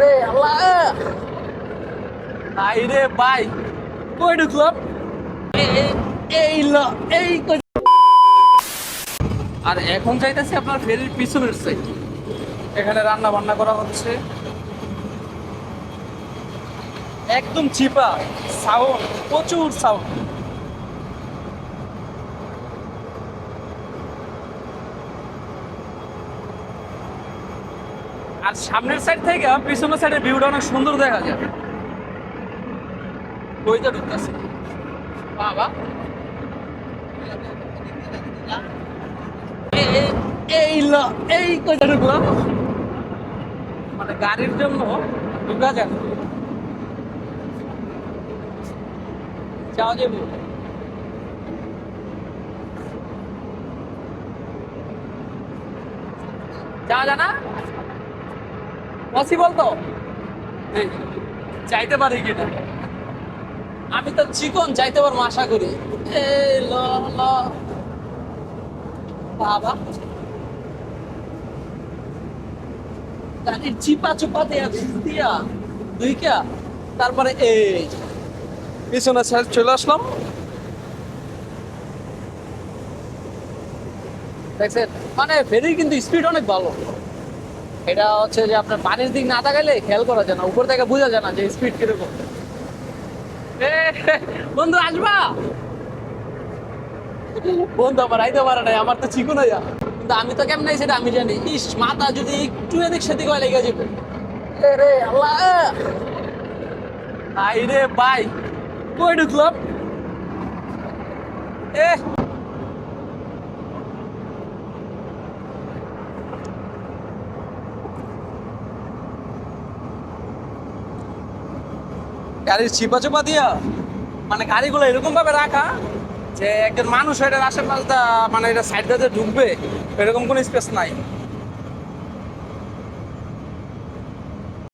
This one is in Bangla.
রে আল্লাহ, ভাই রে ভাই, কই ঢুকলাম? এই এই আর এখন যাইতেছি আপনার ফেরির পিছনের সাইড। এখানে রান্না বান্না করা হচ্ছে, একদম চিপা সাউন্ড, প্রচুর সাউন্ড। আর সামনের সাইড থেকে পিছনের সাইডের ভিউটা অনেক সুন্দর দেখা যায়। ওইটা ঢুকতেছে বাবা, এই কইটা ঢুকলাম, মানে গাড়ির জন্য ঢুকা যায় না। যাওয়া যাবো, যাওয়া যায় না, পসিবল তো? এই, যাইতে পারি কিনা? আমি তো চিকন, যাইতে পারবো আশা করি। এই ল ল বাবা, গাড়ির চিপা চুপা দিয়া দুইকা, তারপরে এই পিছনে সাইড চলে আসলাম। দেখছেন, মানে ফেরির কিন্তু স্পিড অনেক ভালো। এটা হচ্ছে যে আপনার পানির দিক না তাকাইলে খেয়াল করা যায় না, উপর থেকে বোঝা যায় না যে স্পিড কিরকম। এ, বন্ধু আসবা? বন্ধু আমার আইতে পারে নাই, আমার তো চিকন হইয়া, কিন্তু আমি তো কেমন সেটা আমি জানি। ইস, মাথা যদি একটু এদিক সেদিক হয় লেগে যাবে। রে আল্লাহ, ভাই রে ভাই, কই ঢুকলাম? এ গাড়ির চিপা চাপা দিয়া, মানে গাড়িগুলো এরকম ভাবে রাখা যে একজন মানুষ এটার আশেপাশে, মানে এটা সাইড দিয়ে ঢুকবে এরকম কোনো স্পেস নাই।